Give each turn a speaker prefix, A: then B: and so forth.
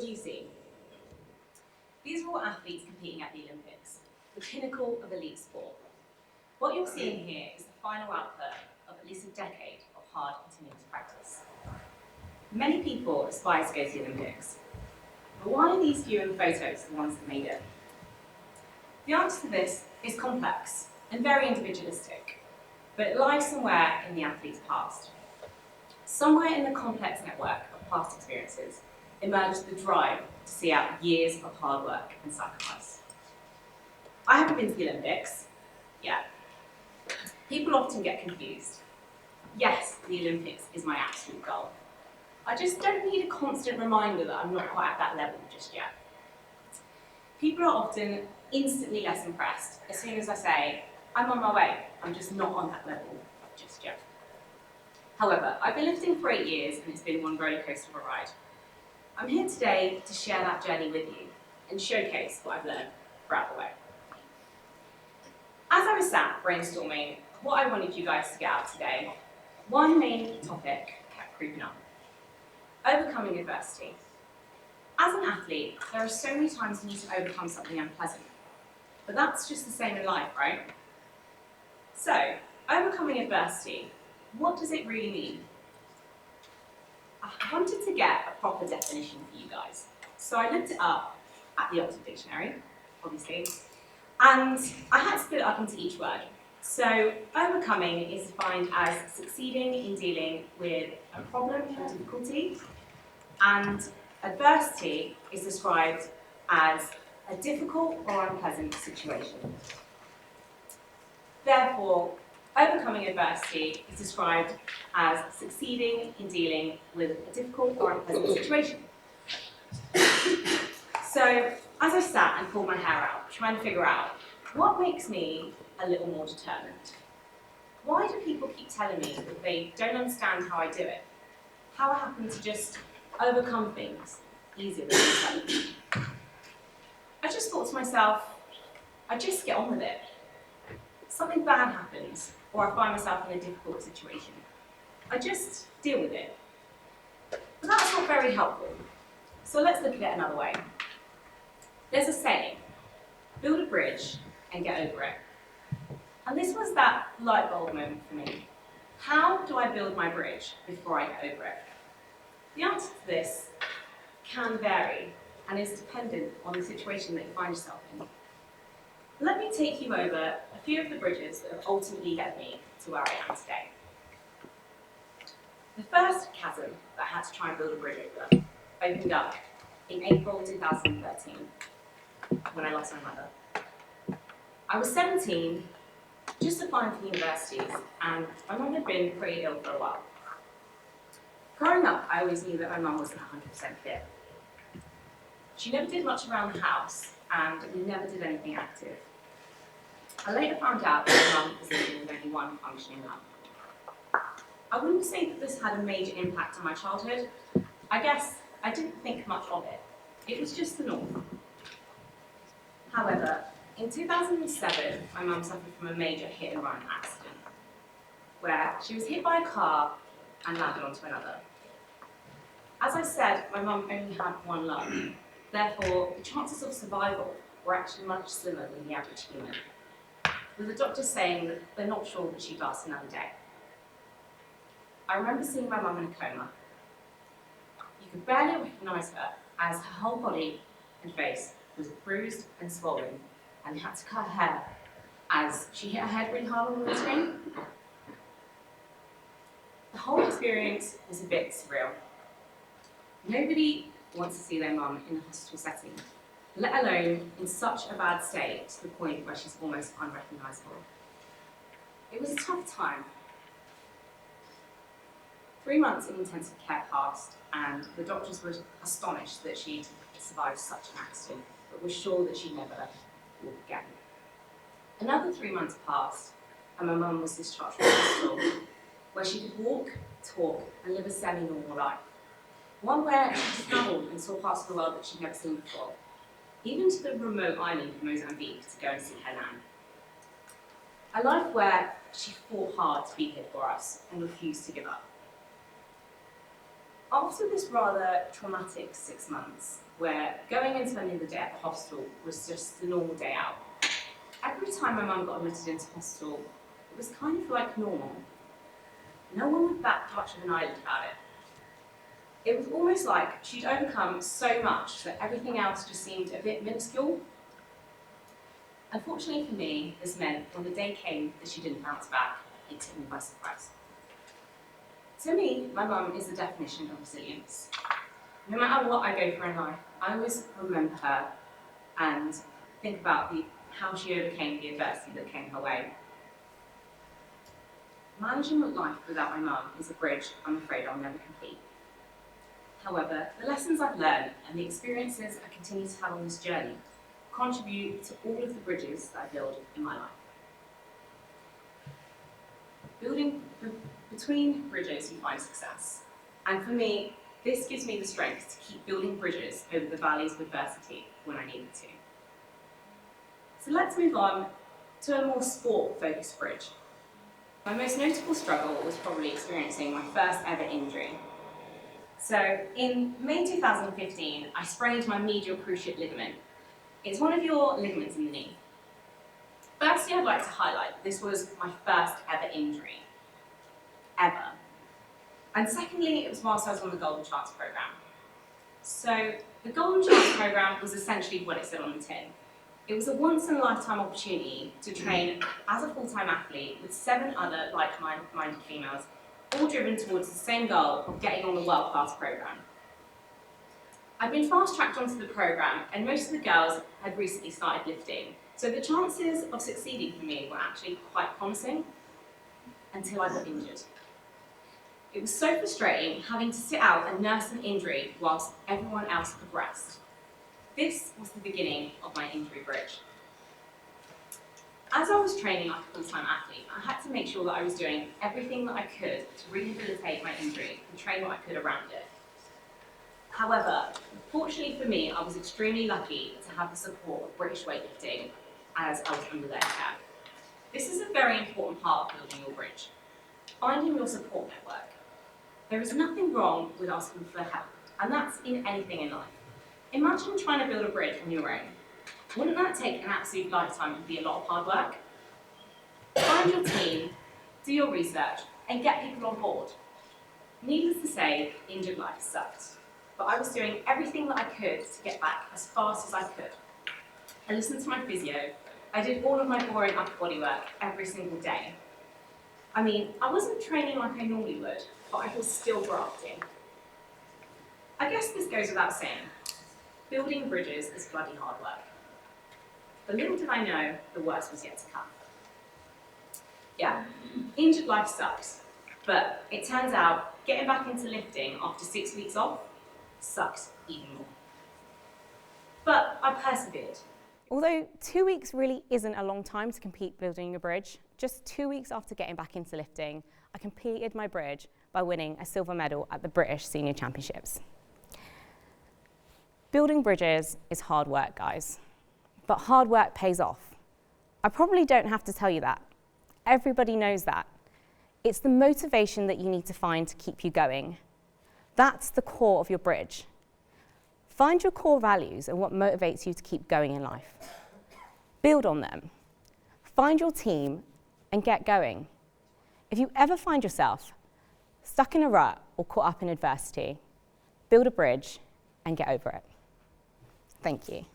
A: what do you see? These are all athletes competing at the Olympics, the pinnacle of elite sport. What you're seeing here is the final output of at least a decade of hard, continuous practice. Many people aspire to go to the Olympics, but why are these few in the photos the ones that made it? The answer to this is complex and very individualistic, but it lies somewhere in the athlete's past. Somewhere in the complex network of past experiences emerged the drive to see out years of hard work and sacrifice. I haven't been to the Olympics yet. People often get confused. Yes, the Olympics is my absolute goal. I just don't need a constant reminder that I'm not quite at that level just yet. People are often instantly less impressed as soon as I say, I'm on my way, I'm just not on that level just yet. However, I've been lifting for 8 years and it's been one roller coaster of a ride. I'm here today to share that journey with you and showcase what I've learned throughout the way. As I was sat brainstorming what I wanted you guys to get out today, one main topic kept creeping up: overcoming adversity. As an athlete, there are so many times you need to overcome something unpleasant, but that's just the same in life, right? So, overcoming adversity, what does it really mean? I wanted to get a proper definition for you guys, so I looked it up at the Oxford Dictionary, obviously, and I had to split it up into each word. So, overcoming is defined as succeeding in dealing with a problem or difficulty, and adversity is described as a difficult or unpleasant situation. Therefore, overcoming adversity is described as succeeding in dealing with a difficult or unpleasant situation. So, as I sat and pulled my hair out, trying to figure out what makes me a little more determined. Why do people keep telling me that they don't understand how I do it? How I happen to just overcome things easier than others? I just thought to myself, I just get on with it. Something bad happens, or I find myself in a difficult situation. I just deal with it. But that's not very helpful. So let's look at it another way. There's a saying, build a bridge and get over it. And this was that light bulb moment for me. How do I build my bridge before I get over it? The answer to this can vary and is dependent on the situation that you find yourself in. Let me take you over a few of the bridges that have ultimately led me to where I am today. The first chasm that I had to try and build a bridge over opened up in April 2013 when I lost my mother. I was 17, just applying for universities, and my mum had been pretty ill for a while. Growing up, I always knew that my mum wasn't 100% fit. She never did much around the house, and we never did anything active. I later found out that my mum was living with only one functioning lung. I wouldn't say that this had a major impact on my childhood. I guess I didn't think much of it. It was just the norm. However, in 2007, my mum suffered from a major hit-and-run accident, where she was hit by a car and landed onto another. As I said, my mum only had one lung. Therefore, the chances of survival were actually much slimmer than the average human, with the doctors saying that they're not sure that she'd last another day. I remember seeing my mum in a coma. You could barely recognise her, as her whole body and face was bruised and swollen, and had to cut her hair as she hit her head really hard on the windscreen. The whole experience was a bit surreal. Nobody wants to see their mum in a hospital setting, let alone in such a bad state to the point where she's almost unrecognisable. It was a tough time. 3 months in intensive care passed, and the doctors were astonished that she'd survived such an accident, but were sure that she'd never walk again. Another 3 months passed, and my mum was discharged from hospital, where she could walk, talk, and live a semi-normal life. One where she travelled and saw parts of the world that she'd never seen before, even to the remote island of Mozambique to go and see her nan. A life where she fought hard to be here for us and refused to give up. after this rather traumatic 6 months, where going and spending the day at the hospital was just a normal day out, every time my mum got admitted into hospital, it was kind of like normal. No one would bat much of an eyelid about it. It was almost like she'd overcome so much that everything else just seemed a bit minuscule. Unfortunately for me, this meant when the day came that she didn't bounce back, it took me by surprise. To me, my mum is the definition of resilience. No matter what I go through in life, I always remember her and think about how she overcame the adversity that came her way. Managing life without my mum is a bridge I'm afraid I'll never complete. However, the lessons I've learned and the experiences I continue to have on this journey contribute to all of the bridges that I build in my life. Between bridges, you find success. And for me, this gives me the strength to keep building bridges over the valleys of adversity when I need it to. So let's move on to a more sport-focused bridge. My most notable struggle was probably experiencing my first ever injury. So in May 2015, I sprained my medial cruciate ligament. It's one of your ligaments in the knee. Firstly, I'd like to highlight this was my first ever injury, ever. And secondly, it was whilst I was on the Golden Chance programme. So the Golden Chance programme was essentially what it said on the tin. It was a once-in-a-lifetime opportunity to train as a full-time athlete with 7 other like-minded females, all driven towards the same goal of getting on the world-class programme. I'd been fast-tracked onto the programme, and most of the girls had recently started lifting, so the chances of succeeding for me were actually quite promising, until I got injured. It was so frustrating having to sit out and nurse an injury whilst everyone else progressed. This was the beginning of my injury bridge. As I was training like a full-time athlete, I had to make sure that I was doing everything that I could to rehabilitate my injury and train what I could around it. However, fortunately for me, I was extremely lucky to have the support of British weightlifting as I was under their care. This is a very important part of building your bridge. Finding your support network. There is nothing wrong with asking for help, and that's in anything in life. Imagine trying to build a bridge on your own. Wouldn't that take an absolute lifetime and be a lot of hard work? Find your team, do your research, and get people on board. Needless to say, injured life sucked, but I was doing everything that I could to get back as fast as I could. I listened to my physio. I did all of my boring upper body work every single day. I mean, I wasn't training like I normally would, but I was still grafting. I guess this goes without saying, building bridges is bloody hard work. But little did I know, the worst was yet to come. Yeah, injured life sucks, but it turns out getting back into lifting after 6 weeks off sucks even more. But I persevered.
B: Although 2 weeks really isn't a long time to complete building a bridge, just 2 weeks after getting back into lifting, I completed my bridge by winning a silver medal at the British Senior Championships. Building bridges is hard work, guys, but hard work pays off. I probably don't have to tell you that. Everybody knows that. It's the motivation that you need to find to keep you going. That's the core of your bridge. Find your core values and what motivates you to keep going in life. Build on them. Find your team and get going. If you ever find yourself stuck in a rut or caught up in adversity, build a bridge and get over it. Thank you.